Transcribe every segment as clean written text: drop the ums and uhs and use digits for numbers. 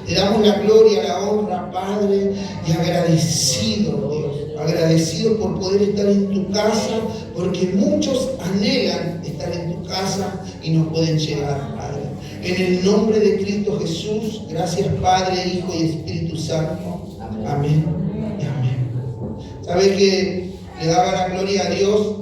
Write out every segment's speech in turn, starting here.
Te damos la gloria, la honra, Padre, y agradecido, Dios, agradecido por poder estar en tu casa, porque muchos anhelan estar en tu casa y no pueden llegar, Padre. En el nombre de Cristo Jesús, gracias Padre, Hijo y Espíritu Santo. Amén y amén. ¿Sabes que le daba la gloria a Dios?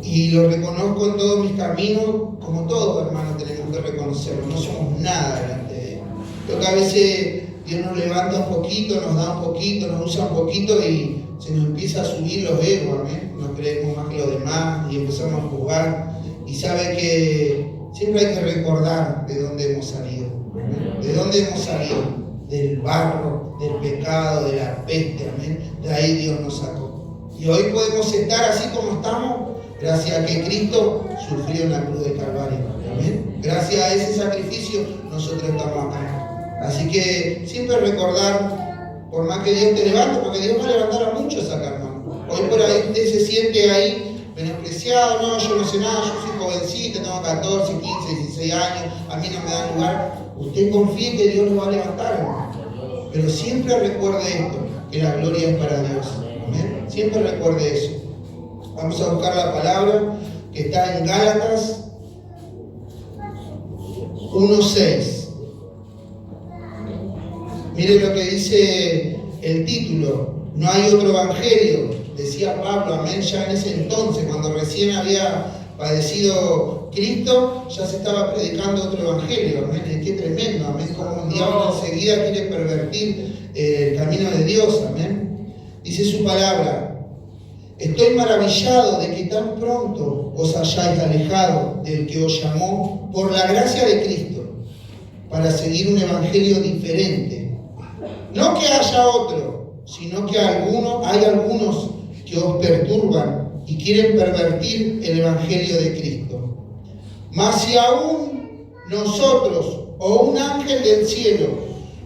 Y lo reconozco en todos mis caminos, como todos hermanos tenemos que reconocerlo, no somos nada delante de Él. Creo que a veces Dios nos levanta un poquito, nos da un poquito, nos usa un poquito y se nos empieza a subir los egos, ¿amén? Nos creemos más que los demás y empezamos a jugar. Y sabe que siempre hay que recordar de dónde hemos salido. ¿Amén? ¿De dónde hemos salido? Del barro, del pecado, de la peste, ¿amén? De ahí Dios nos sacó. Y hoy podemos estar así como estamos, gracias a que Cristo sufrió en la cruz de Calvario. ¿Amén? Gracias a ese sacrificio nosotros estamos acá. Así que siempre recordar, por más que Dios te levante, porque Dios va a levantar a muchos acá, hermano. Hoy por ahí usted se siente ahí menospreciado, no, yo no sé nada, yo soy jovencito, tengo 14, 15, 16 años, a mí no me dan lugar. Usted confíe que Dios lo va a levantar, hermano. Pero siempre recuerde esto, que la gloria es para Dios. ¿Amén? Siempre recuerde eso. Vamos a buscar la palabra que está en Gálatas 1:6. Mire lo que dice el título. No hay otro evangelio, decía Pablo, amén, ya en ese entonces, cuando recién había padecido Cristo, ya se estaba predicando otro evangelio, amén. Qué tremendo, amén, como un diablo enseguida quiere pervertir el camino de Dios, amén. Dice su palabra: estoy maravillado de que tan pronto os hayáis alejado del que os llamó por la gracia de Cristo para seguir un evangelio diferente. No que haya otro, sino que hay algunos que os perturban y quieren pervertir el evangelio de Cristo. Mas si aún nosotros o un ángel del cielo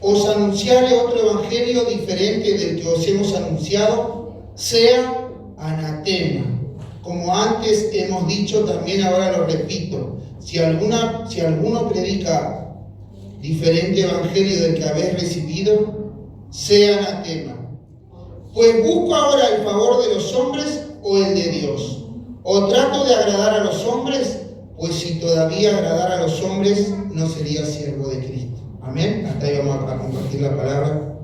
os anunciare otro evangelio diferente del que os hemos anunciado, sea anatema. Como antes hemos dicho, también ahora lo repito: si alguno predica diferente evangelio del que habéis recibido, sea anatema. Pues busco ahora el favor de los hombres o el de Dios. O trato de agradar a los hombres, pues si todavía agradara a los hombres, no sería siervo de Cristo. Amén. Hasta ahí vamos a compartir la palabra.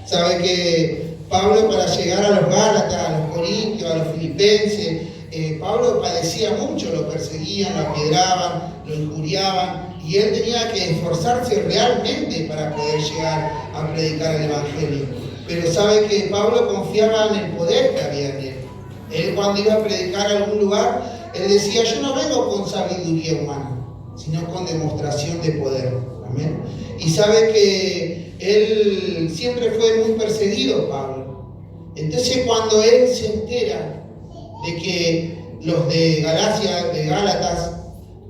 Sabe que Pablo, para llegar a los Gálatas, a los Corintios, a los Filipenses, Pablo padecía mucho, lo perseguían, lo apiedraban, lo injuriaban, y él tenía que esforzarse realmente para poder llegar a predicar el evangelio. Pero sabe que Pablo confiaba en el poder que había en él. Él, cuando iba a predicar a algún lugar, él decía: yo no vengo con sabiduría humana, sino con demostración de poder. Amén. Y sabe que él siempre fue muy perseguido, Pablo. Entonces, cuando él se entera de que los de Galacia, de Gálatas,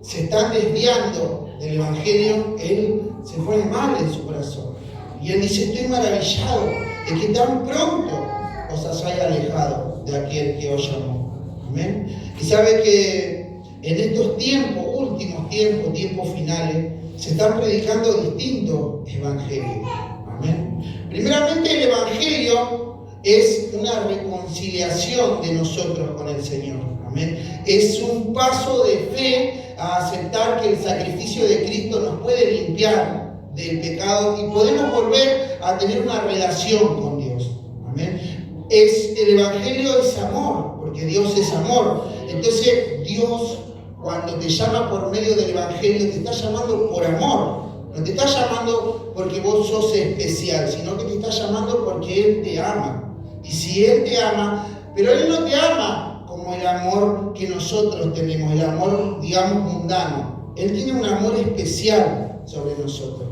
se están desviando del evangelio, él se pone mal en su corazón. Y él dice: estoy maravillado de que tan pronto os hayáis alejado de aquel que os llamó. Amén. Y sabe que en estos tiempos, últimos tiempos, tiempos finales, se están predicando distintos evangelios. Amén. Primeramente, el evangelio es una reconciliación de nosotros con el Señor. Amén. Es un paso de fe a aceptar que el sacrificio de Cristo nos puede limpiar del pecado y podemos volver a tener una relación con Dios. Amén. El evangelio es amor, porque Dios es amor. Entonces Dios, cuando te llama por medio del evangelio, te está llamando por amor. No te está llamando porque vos sos especial, sino que te está llamando porque Él te ama. Y si Él te ama, pero Él no te ama como el amor que nosotros tenemos, el amor, digamos, mundano. Él tiene un amor especial sobre nosotros.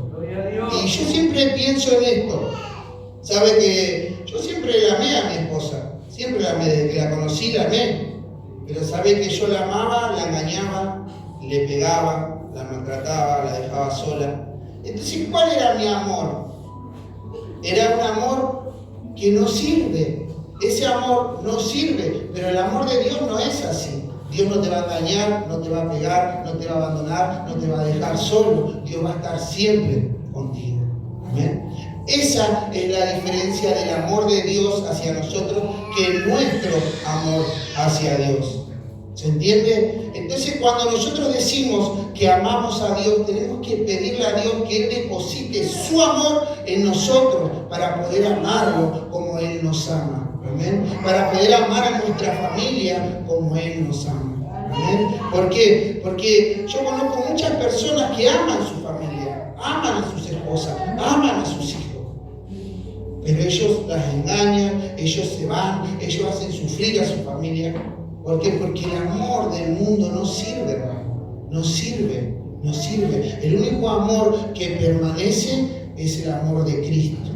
Y yo siempre pienso en esto. Sabe que yo siempre la amé a mi esposa. Siempre la amé, desde que la conocí la amé. Pero sabe que yo la amaba, la engañaba, le pegaba, la maltrataba, la dejaba sola. Entonces, ¿cuál era mi amor? Era un amor que no sirve. Ese amor no sirve, pero el amor de Dios no es así. Dios no te va a engañar, no te va a pegar, no te va a abandonar, no te va a dejar solo. Dios va a estar siempre contigo. Amén. Esa es la diferencia del amor de Dios hacia nosotros que nuestro amor hacia Dios. ¿Se entiende? Entonces, cuando nosotros decimos que amamos a Dios, tenemos que pedirle a Dios que Él deposite su amor en nosotros para poder amarlo como Él nos ama. Amén. Para poder amar a nuestra familia como Él nos ama. Amén. ¿Por qué? Porque yo conozco muchas personas que aman a su familia, aman a sus esposas, aman a sus hijos. Pero ellos las engañan, ellos se van, ellos hacen sufrir a su familia. ¿Por qué? Porque el amor del mundo no sirve, hermano. No sirve, no sirve. El único amor que permanece es el amor de Cristo.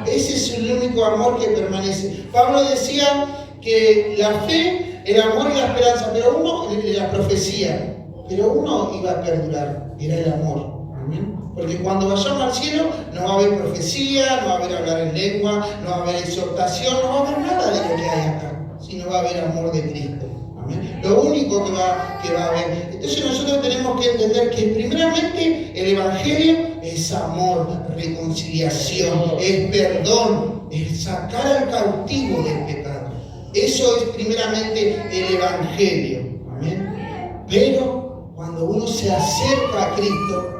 Ese es el único amor que permanece. Pablo decía que la fe, el amor y la esperanza, pero uno, la profecía, pero uno iba a perdurar, era el amor. Amén. Porque cuando vayamos al cielo no va a haber profecía, no va a haber hablar en lengua, no va a haber exhortación, no va a haber nada de lo que hay acá. Sino va a haber amor de Cristo. Amén. Lo único que va a haber. Entonces nosotros tenemos que entender que primeramente el Evangelio es amor, reconciliación, es perdón, es sacar al cautivo del pecado. Eso es primeramente el Evangelio. Amén. Pero cuando uno se acerca a Cristo,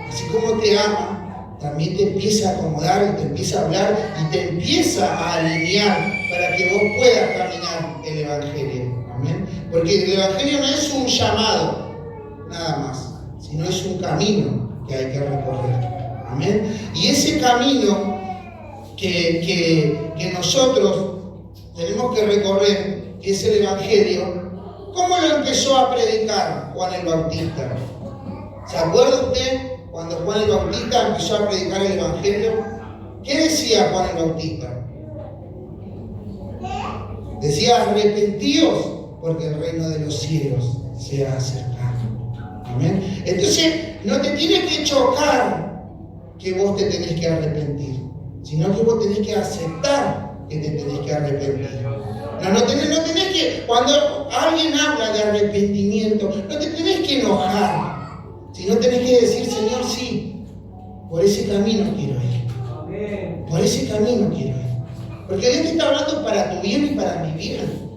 así como te ama, también te empieza a acomodar y te empieza a hablar y te empieza a alinear para que vos puedas caminar el Evangelio. Amén. Porque el Evangelio no es un llamado, nada más, sino es un camino que hay que recorrer. Amén. Y ese camino que nosotros tenemos que recorrer, que es el Evangelio, ¿cómo lo empezó a predicar Juan el Bautista? ¿Se acuerda usted? Cuando Juan el Bautista empezó a predicar el Evangelio, ¿qué decía Juan el Bautista? Decía: arrepentíos, porque el reino de los cielos se ha acercado. Amén. Entonces, no te tiene que chocar que vos te tenés que arrepentir, sino que vos tenés que aceptar que te tenés que arrepentir. No tenés que, cuando alguien habla de arrepentimiento, no te tenés que enojar. Si no tenés que decir: Señor, sí, por ese camino quiero ir. Por ese camino quiero ir. Porque Dios te está hablando para tu bien y para mi bien.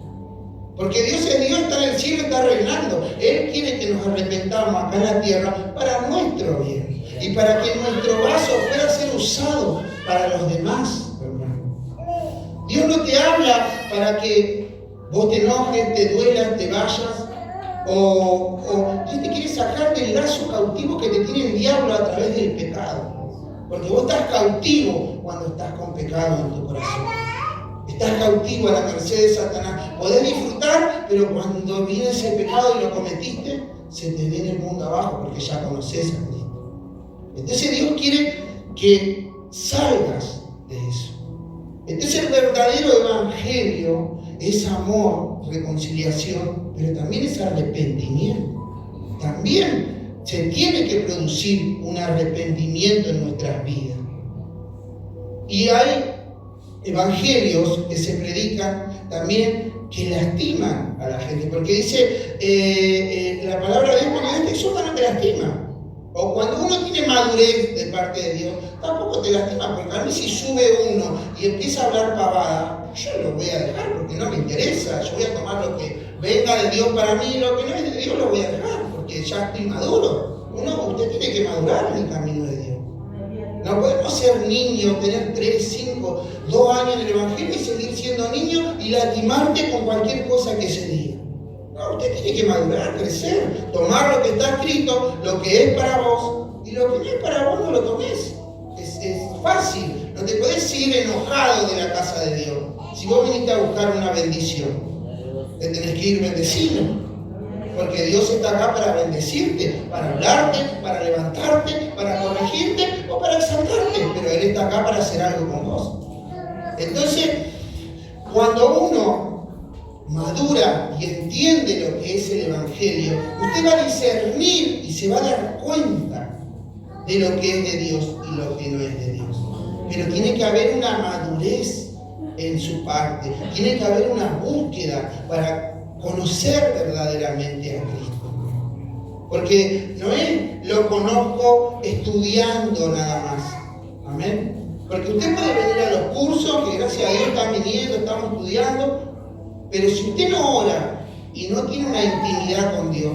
Porque Dios es Dios, está en el cielo, está reinando. Él quiere que nos arrepentamos acá en la tierra para nuestro bien. Y para que nuestro vaso pueda ser usado para los demás, hermano. Dios no te habla para que vos te enojes, te duelas, te vayas. O Dios te quiere sacar del lazo cautivo que te tiene el diablo a través del pecado. Porque vos estás cautivo cuando estás con pecado en tu corazón. Estás cautivo a la merced de Satanás. Podés disfrutar, pero cuando viene ese pecado y lo cometiste, se te viene el mundo abajo porque ya conoces a Cristo. Entonces Dios quiere que salgas de eso. Entonces el verdadero evangelio es amor, reconciliación, pero también es arrepentimiento. También se tiene que producir un arrepentimiento en nuestras vidas. Y hay evangelios que se predican también que lastiman a la gente, porque dice la palabra de Dios, cuando Dios te exhorta no te lastima. O cuando uno tiene madurez de parte de Dios, tampoco te lastima, porque a mí si sube uno y empieza a hablar pavada, yo lo voy a dejar porque no me interesa. Yo voy a tomar lo que venga de Dios para mí, lo que no es de Dios lo voy a dejar, porque ya estoy maduro. Usted tiene que madurar en el camino de Dios. No podemos ser niños, tener 3, 5, 2 años en el Evangelio y seguir siendo niño y lastimarte con cualquier cosa que se diga. No, usted tiene que madurar, crecer, tomar lo que está escrito, lo que es para vos, y lo que no es para vos no lo tomes. Es fácil, no te podés ir enojado de la casa de Dios. Si vos viniste a buscar una bendición, te tenés que ir bendecido. Porque Dios está acá para bendecirte, para hablarte, para levantarte, para corregirte o para exaltarte. Pero Él está acá para hacer algo con vos. Entonces, cuando uno madura y entiende lo que es el Evangelio, usted va a discernir y se va a dar cuenta de lo que es de Dios y lo que no es de Dios. Pero tiene que haber una madurez en su parte, tiene que haber una búsqueda para conocer verdaderamente a Cristo. Porque Noé lo conozco estudiando nada más. Amén. Porque usted puede venir a los cursos, que gracias a Dios están viniendo, estamos estudiando, pero si usted no ora y no tiene una intimidad con Dios,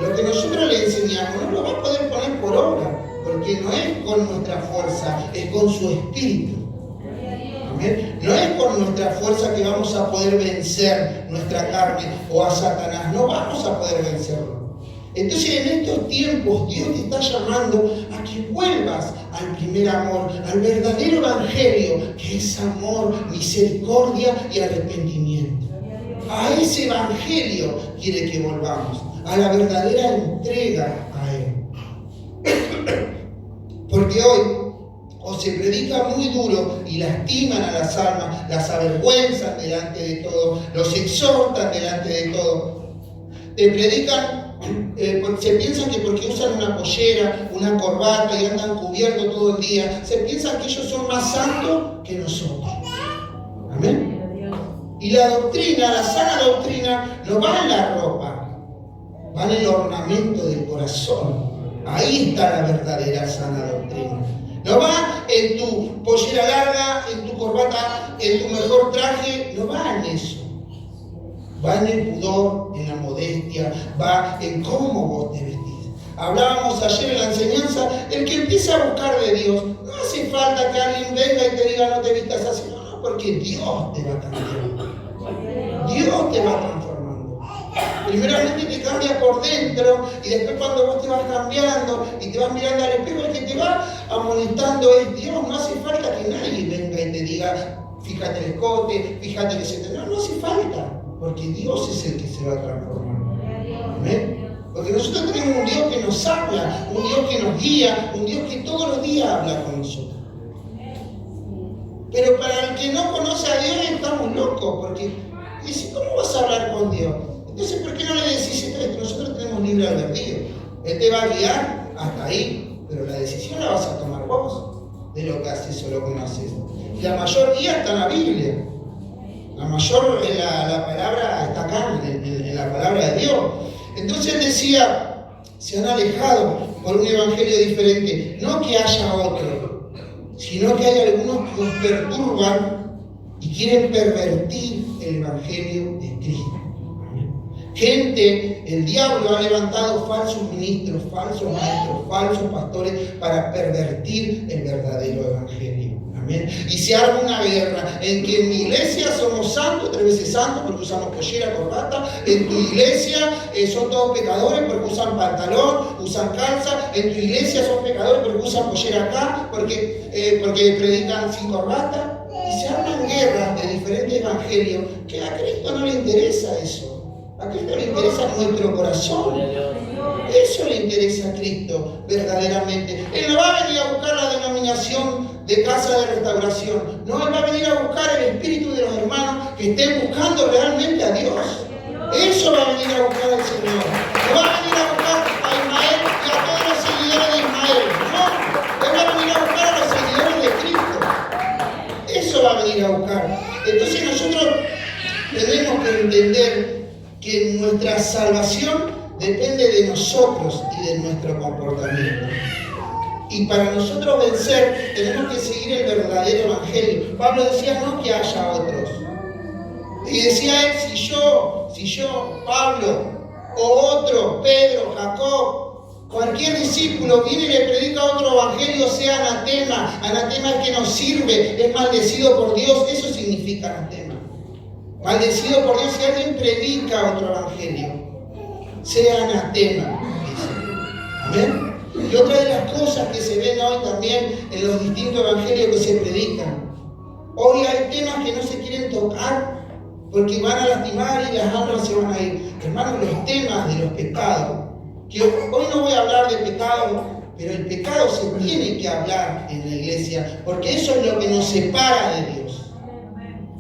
lo que nosotros le enseñamos no lo va a poder poner por obra, porque no es con nuestra fuerza, es con su espíritu. Amén. No es con nuestra fuerza que vamos a poder vencer nuestra carne o a Satanás, no vamos a poder vencerlo. Entonces en estos tiempos Dios te está llamando a que vuelvas al primer amor, al verdadero evangelio, que es amor, misericordia y arrepentimiento. A ese evangelio quiere que volvamos, a la verdadera entrega a Él. Porque hoy o se predica muy duro y lastiman a las almas, las avergüenzan delante de todo, los exhortan delante de todo. Te predican, se piensan que porque usan una pollera, una corbata y andan cubiertos todo el día, se piensan que ellos son más santos que nosotros. Amén. Y la doctrina, la sana doctrina, no va en la ropa, va en el ornamento del corazón. Ahí está la verdadera sana doctrina. No va en tu pollera larga, en tu corbata, en tu mejor traje, no va en eso. Va en el pudor, en la modestia, va en cómo vos te vestís. Hablábamos ayer en la enseñanza, el que empieza a buscar de Dios, no hace falta que alguien venga y te diga no te vistas así, no, porque Dios te va a cambiar. Dios te va transformando. Primeramente te cambia por dentro y después cuando vos te vas cambiando y te vas mirando al espejo, el que te va amonestando es Dios. No hace falta que nadie venga y te diga, fíjate el escote, fíjate que se te... No hace falta. Porque Dios es el que se va transformando. ¿Amén? Porque nosotros tenemos un Dios que nos habla, un Dios que nos guía, un Dios que todos los días habla con nosotros. Pero para el que no conoce a Dios estamos locos, porque dice, ¿cómo vas a hablar con Dios? Entonces, ¿por qué no le decís esto? Nosotros tenemos libre albedrío. Él te va a guiar hasta ahí, pero la decisión la vas a tomar vos, de lo que haces o lo que no haces. Y la mayor guía está en la Biblia. La mayor, la palabra está acá, en la palabra de Dios. Entonces él decía, se han alejado por un evangelio diferente. No que haya otro, sino que hay algunos que los perturban y quieren pervertir el evangelio de Cristo. Gente, el diablo ha levantado falsos ministros, falsos maestros, falsos pastores para pervertir el verdadero evangelio. Amén. Y se arma una guerra en que en mi iglesia somos santos, 3 veces santos porque usamos pollera, corbata. En tu iglesia son todos pecadores porque usan pantalón, usan calza. En tu iglesia son pecadores porque usan pollera acá, porque predican sin corbata. Y se arman guerras de diferentes evangelios que a Cristo no le interesa eso. A Cristo le interesa nuestro corazón. Eso le interesa a Cristo verdaderamente. Él no va a venir a buscar la denominación de casa de restauración. No, Él va a venir a buscar el espíritu de los hermanos que estén buscando realmente a Dios. Eso va a venir a buscar al Señor. No va a venir a buscar a Ismael y a todos los seguidores de Ismael. No, Él va a venir a buscar a los seguidores de Cristo. Eso va a venir a buscar. Entonces nosotros tenemos que entender que nuestra salvación depende de nosotros y de nuestro comportamiento. Y para nosotros vencer, tenemos que seguir el verdadero evangelio. Pablo decía, no que haya otros. Y decía él, si yo, Pablo, o otro, Pedro, Jacob, cualquier discípulo viene y le predica otro evangelio, sea anatema. Anatema es que no sirve, es maldecido por Dios. Eso significa anatema. Maldecido por Dios si alguien predica otro evangelio. Sea anatema, dice. Amén. Y otra de las cosas que se ven hoy también en los distintos evangelios que se predican. Hoy hay temas que no se quieren tocar porque van a lastimar y las almas se van a ir. Hermanos, los temas de los pecados. Que hoy no voy a hablar de pecado, pero el pecado se tiene que hablar en la iglesia porque eso es lo que nos separa de Dios.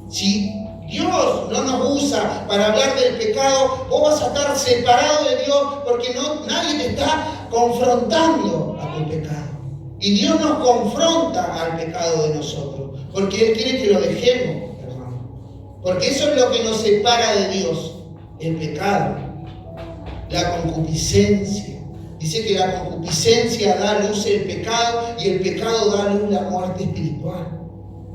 Si Dios no nos usa para hablar del pecado, vos vas a estar separado de Dios porque nadie te está confrontando a tu pecado. Y Dios nos confronta al pecado de nosotros, porque Él quiere que lo dejemos, hermano. Porque eso es lo que nos separa de Dios, el pecado, la concupiscencia, Dice que la concupiscencia da a luz el pecado y el pecado da a luz la muerte espiritual.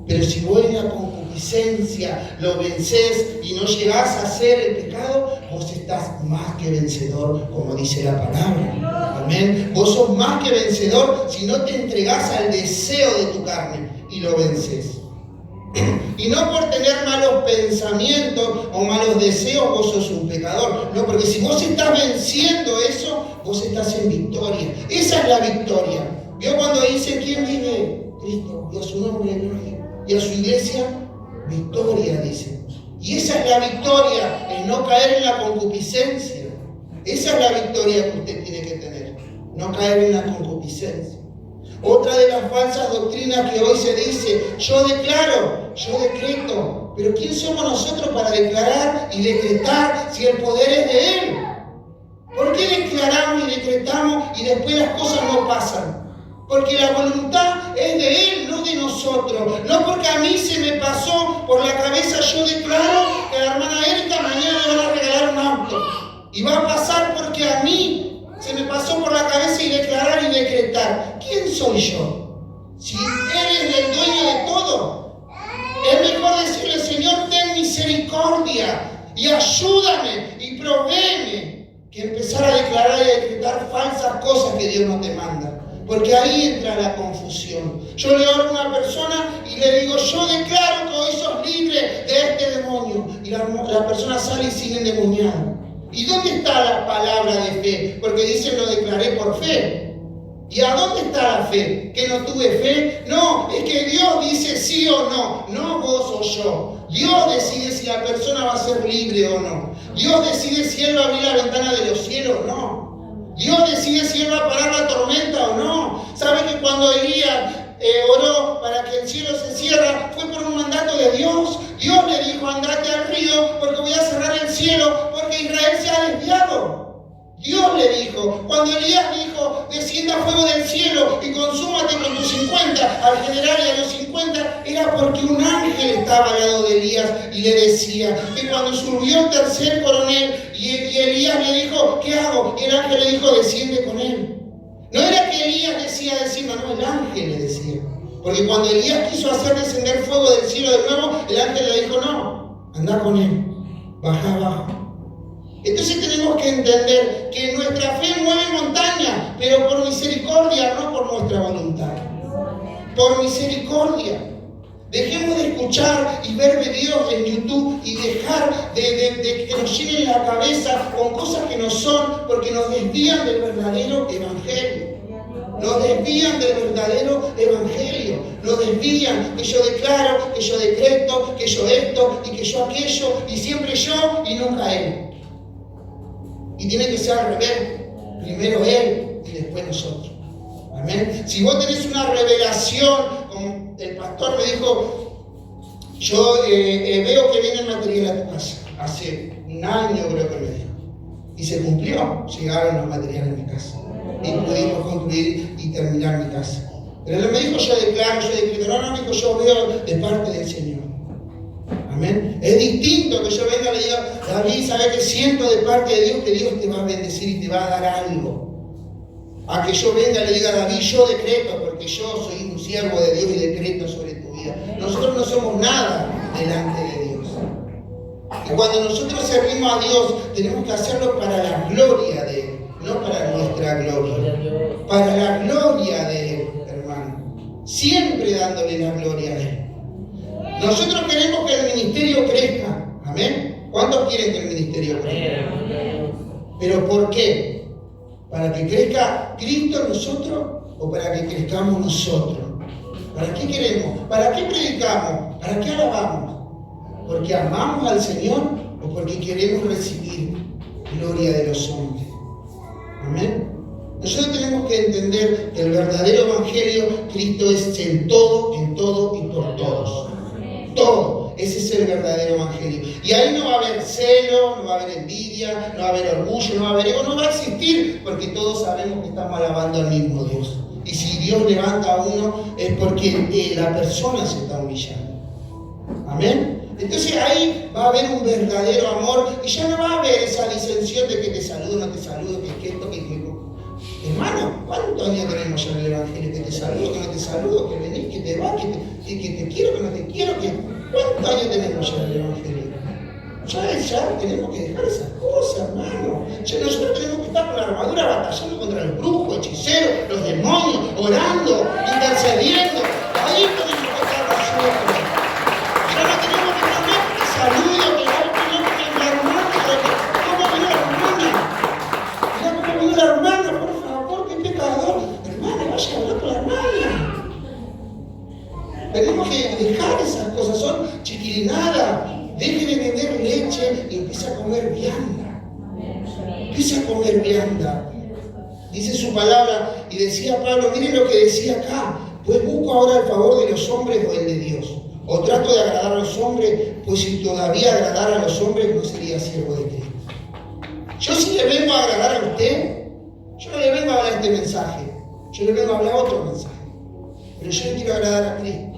Pero si vos en la concupiscencia lo vencés y no llegás a hacer el pecado, vos estás más que vencedor, como dice la palabra. Amén. Vos sos más que vencedor si no te entregás al deseo de tu carne y lo vences. Y no por tener malos pensamientos o malos deseos vos sos un pecador. No, porque si vos estás venciendo eso, vos estás en victoria. Esa es la victoria. ¿Vio cuando dice quién vive? Cristo. Y a su nombre y a su iglesia, victoria, dice. Y esa es la victoria, el no caer en la concupiscencia. Esa es la victoria que usted tiene que tener. No caer en la concupiscencia. Otra de las falsas doctrinas que hoy se dice, yo declaro, yo decreto. Pero ¿quién somos nosotros para declarar y decretar si el poder es de Él? ¿Por qué declaramos y decretamos y después las cosas no pasan? Porque la voluntad es de Él, no de nosotros. No porque a mí se me pasó por la cabeza, yo declaro que a la hermana Erika mañana le van a regalar un auto. Y va a pasar porque a mí se me pasó por la cabeza y declarar y decretar. ¿Quién soy yo? Si Él es el dueño de todo, es mejor decirle, Señor, ten misericordia y ayúdame y provéeme, que empezar a declarar y decretar falsas cosas que Dios no te manda. Porque ahí entra la confusión. Yo le oro a una persona y le digo, yo declaro que hoy sos libre de este demonio. Y la persona sale y sigue endemoniada. ¿Y dónde está la palabra de fe? Porque dicen, lo declaré por fe. ¿Y a dónde está la fe? ¿Que no tuve fe? No, es que Dios dice sí o no, no vos o yo. Dios decide si la persona va a ser libre o no. Dios decide si Él va a abrir la ventana de los cielos o no. Dios decide si Él va a parar la tormenta o no. ¿Sabe que cuando Elías oró para que el cielo se cierre, fue por un mandato de Dios? Dios le dijo, andate al río porque voy a cerrar el cielo porque Israel se ha desviado. Dios le dijo, cuando Elías dijo, descienda fuego del cielo y consúmate con tus 50, al general y a los 50, era porque un ángel estaba al lado de Elías y le decía que cuando subió el tercer coronel y Elías le dijo, ¿qué hago? Y el ángel le dijo, desciende con él. No era que Elías decía, no, el ángel le decía. Porque cuando Elías quiso hacer descender fuego del cielo de nuevo, el ángel le dijo, no, anda con él, baja abajo. Entonces tenemos que entender que nuestra fe mueve montañas, pero por misericordia, no por nuestra voluntad. Por misericordia. Dejemos de escuchar y ver videos en YouTube y dejar de que nos llenen la cabeza con cosas que no son, porque nos desvían del verdadero evangelio. Nos desvían del verdadero evangelio. Nos desvían que yo declaro, que yo decreto, que yo esto y que yo aquello, y siempre yo y nunca Él. Y tiene que ser al revés. Primero Él y después nosotros. Amén. Si vos tenés una revelación, como el pastor me dijo, yo veo que viene el material a tu casa. Hace un año creo que me dijo. Y se cumplió. Llegaron los materiales a mi casa. Y pudimos construir y terminar mi casa. Pero él me dijo, yo declaro, yo decreto. No, me dijo, yo veo de parte del Señor. Amén. Es distinto que yo venga y le diga, David, ¿sabes qué siento de parte de Dios? Que Dios te va a bendecir y te va a dar algo. A que yo venga y le diga, David, yo decreto, porque yo soy un siervo de Dios y decreto sobre tu vida. Nosotros no somos nada delante de Dios. Y cuando nosotros servimos a Dios, tenemos que hacerlo para la gloria de Él, no para nuestra gloria. Para la gloria de Él, hermano. Siempre dándole la gloria a Él. Nosotros queremos que el ministerio crezca. Amén. ¿Cuántos quieren que el ministerio crezca? ¿Pero por qué? ¿Para que crezca Cristo en nosotros o para que crezcamos nosotros? ¿Para qué queremos? ¿Para qué predicamos? ¿Para qué alabamos? ¿Porque amamos al Señor o porque queremos recibir gloria de los hombres? Amén. Nosotros tenemos que entender que el verdadero evangelio, Cristo es en todo y por todos. Todo. Ese es el verdadero evangelio. Y ahí no va a haber celo, no va a haber envidia, no va a haber orgullo, no va a haber ego, no va a existir, porque todos sabemos que estamos alabando al mismo Dios. Y si Dios levanta a uno es porque la persona se está humillando. Amén. Entonces ahí va a haber un verdadero amor y ya no va a haber esa disensión de que te saludo, no te saludo, que esto, que Hermano, ¿cuántos años tenemos ya en el Evangelio? Que te saludo, que no te saludo, que venís, que te vas, que te quiero, que no te quiero. ¿Cuántos años tenemos ya en el Evangelio? Ya tenemos que dejar esas cosas, hermano. Ya nosotros tenemos que estar con la armadura batallando contra los brujos, hechiceros, los demonios, orando, intercediendo. Ahí tenemos que estar nosotros. Ya no tenemos que tener que saludo, que la hermana, ¿cómo vino la hermana? Mirá cómo vino la hermana, por favor, qué pecador. Hermana, vaya a hablar con la hermana. Tenemos que dejar esas cosas, son chiquilinadas. Deje de beber leche y empieza a comer vianda. Empieza a comer vianda. Dice su palabra, y decía Pablo, miren lo que decía acá, pues busco ahora el favor de los hombres o el de Dios. O trato de agradar a los hombres, pues si todavía agradara a los hombres no sería siervo de Cristo. Yo si le vengo a agradar a usted, yo no le vengo a hablar este mensaje, yo le vengo a hablar otro mensaje. Pero yo le quiero agradar a Cristo.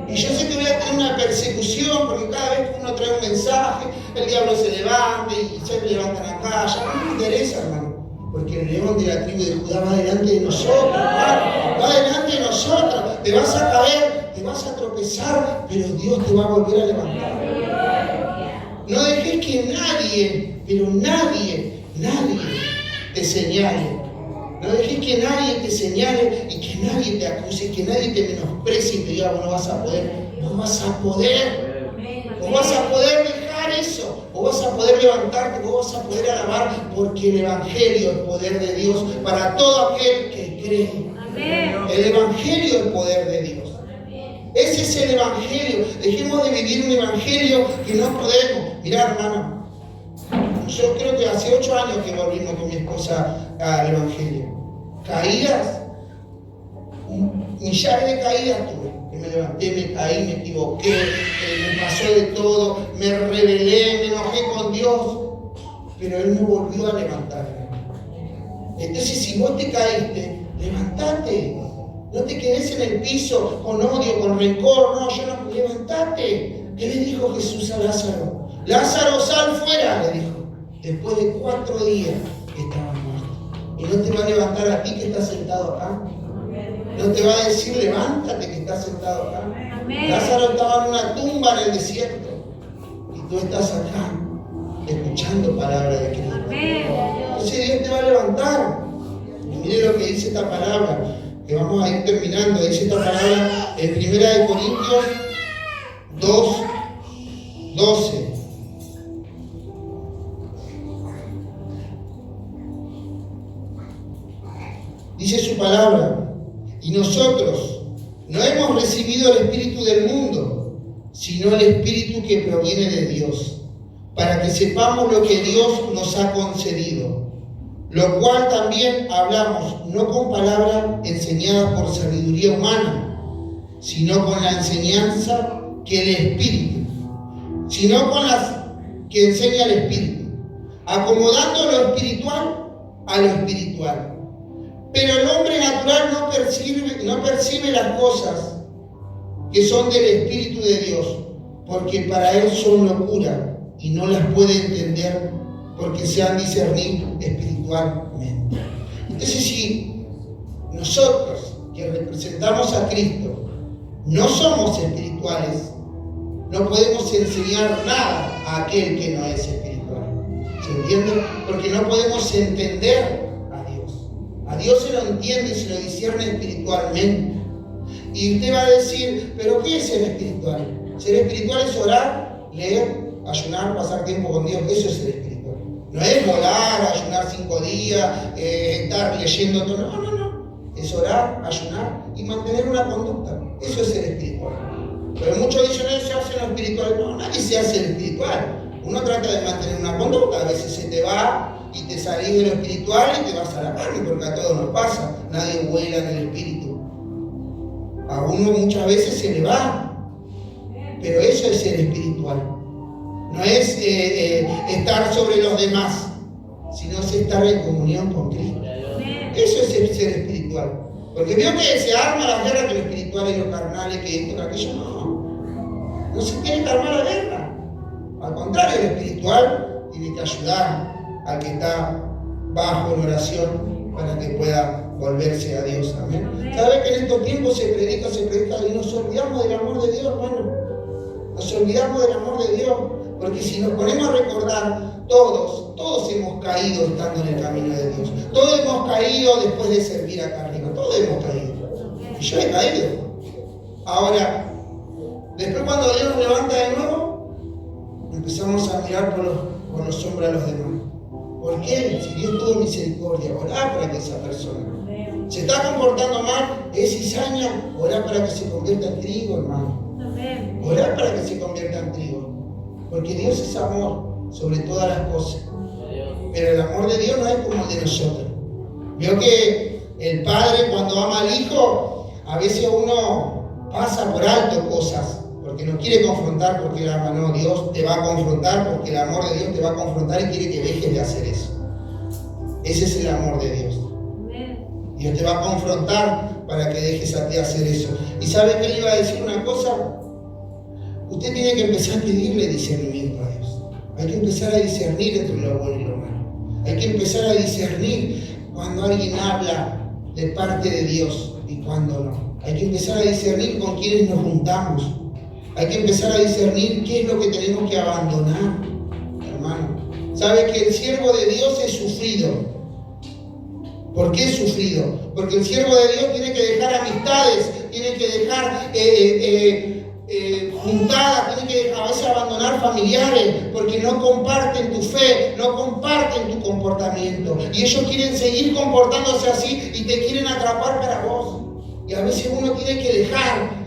Y yo sé que voy a tener una persecución, porque cada vez que uno trae un mensaje, el diablo se levanta y se levantan acá. Ya no me interesa, hermano. Porque el león de la tribu de Judá va delante de nosotros, hermano. Va delante de nosotros. Te vas a caer, te vas a tropezar, pero Dios te va a volver a levantar. No dejes que nadie, pero nadie te señale. No dejes que nadie te señale y que nadie te acuse, que nadie te menosprecie y te diga, vos no vas a poder, vos vas a poder. Vos vas a poder dejar eso, vos vas a poder levantarte, vos vas a poder alabar, porque el Evangelio es poder de Dios para todo aquel que cree. El Evangelio es poder de Dios. Ese es el Evangelio. Dejemos de vivir un Evangelio que no podemos. Mirá, hermano. Yo creo que hace 8 años que volvimos con mi esposa al Evangelio. Caídas, millares de caídas tuve. Que me levanté, me caí, me equivoqué, me pasó de todo, me rebelé, me enojé con Dios. Pero Él me volvió a levantarme. Entonces, si vos te caíste, levantate. No te quedes en el piso con odio, con rencor. No, yo no. Levantate. ¿Qué le dijo Jesús a Lázaro? Lázaro, sal fuera, le dijo. Después de 4 días estaba muerto. Y no te va a levantar a ti que estás sentado acá. No te va a decir levántate que estás sentado acá. Lázaro estaba en una tumba en el desierto. Y tú estás acá escuchando palabra de Cristo. Entonces Dios te va a levantar. Y mire lo que dice esta palabra, que vamos a ir terminando. Dice esta palabra en 1 Corintios 2:12. Dice su palabra, y nosotros no hemos recibido el Espíritu del mundo, sino el Espíritu que proviene de Dios, para que sepamos lo que Dios nos ha concedido, lo cual también hablamos, no con palabras enseñadas por sabiduría humana, sino con la enseñanza que el Espíritu, sino con las que enseña el Espíritu, acomodando lo espiritual a lo espiritual. Pero el hombre natural no percibe las cosas que son del Espíritu de Dios, porque para él son locura y no las puede entender porque se han discernido espiritualmente. Entonces, si nosotros que representamos a Cristo no somos espirituales, no podemos enseñar nada a aquel que no es espiritual. ¿Se entiende? Porque no podemos entender a Dios se lo entiende y se lo discierne espiritualmente. Y usted va a decir, ¿pero qué es ser espiritual? Ser espiritual es orar, leer, ayunar, pasar tiempo con Dios. Eso es ser espiritual. No es volar, ayunar 5 días, estar leyendo todo. No. Es orar, ayunar y mantener una conducta. Eso es ser espiritual. Pero muchos dicen, no se hace lo espiritual. No, nadie se hace lo espiritual. Uno trata de mantener una conducta. A veces se te va y te salís de lo espiritual y te vas a la carne, porque a todos nos pasa. Nadie vuela en el espíritu. A uno muchas veces se le va. Pero eso es ser espiritual. No es estar sobre los demás, sino es estar en comunión con Cristo. Eso es ser espiritual. Porque veo que se arma la guerra que lo espiritual y lo carnal, que esto, que aquello. No se tiene que armar la guerra. Al contrario, lo espiritual tiene que ayudar al que está bajo en oración para que pueda volverse a Dios. Amén. ¿Sabe que en estos tiempos se predica y nos olvidamos del amor de Dios, hermano? Nos olvidamos del amor de Dios, porque si nos ponemos a recordar, todos hemos caído estando en el camino de Dios. Todos hemos caído después de servir acá arriba. Todos hemos caído. Y yo he caído. Ahora, después cuando Dios nos levanta de nuevo, empezamos a mirar por los hombros a los demás. ¿Por qué? Si Dios tuvo misericordia, orá para que esa persona se está comportando mal, es cizaña, orá para que se convierta en trigo, hermano. Orá para que se convierta en trigo. Porque Dios es amor sobre todas las cosas. Pero el amor de Dios no es como el de nosotros. Veo que el padre, cuando ama al hijo, a veces uno pasa por alto cosas, porque no quiere confrontar porque él ama. No, Dios te va a confrontar porque el amor de Dios te va a confrontar y quiere que dejes de hacer eso. Ese es el amor de Dios. Dios te va a confrontar para que dejes de hacer eso. ¿Y sabe qué le iba a decir una cosa? Usted tiene que empezar a pedirle discernimiento a Dios. Hay que empezar a discernir entre lo bueno y lo malo. Hay que empezar a discernir cuando alguien habla de parte de Dios y cuando no. Hay que empezar a discernir con quienes nos juntamos. Hay que empezar a discernir qué es lo que tenemos que abandonar, hermano. ¿Sabe que el siervo de Dios es sufrido? ¿Por qué es sufrido? Porque el siervo de Dios tiene que dejar amistades, tiene que dejar juntadas, tiene que a veces abandonar familiares, porque no comparten tu fe, no comparten tu comportamiento. Y ellos quieren seguir comportándose así y te quieren atrapar para vos. Y a veces uno tiene que dejar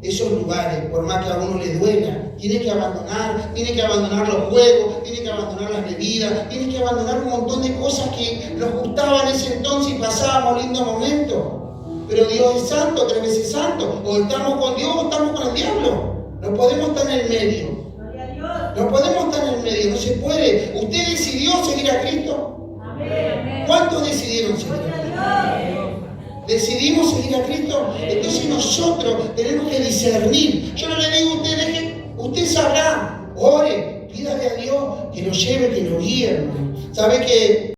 esos lugares, por más que a uno le duela. Tiene que abandonar los juegos, tiene que abandonar las bebidas, tiene que abandonar un montón de cosas que nos gustaban en ese entonces y pasábamos lindos momentos. Pero Dios es santo, 3 veces santo. O estamos con Dios o estamos con el diablo. No podemos estar en el medio. No podemos estar en el medio, no se puede. ¿Usted decidió seguir a Cristo? ¿Cuántos decidieron seguir a Cristo? ¿Decidimos seguir a Cristo? Entonces nosotros tenemos que discernir. Yo no le digo a usted, usted sabrá, ore, pídale a Dios que lo lleve, que lo guíe, hermano. ¿Sabe que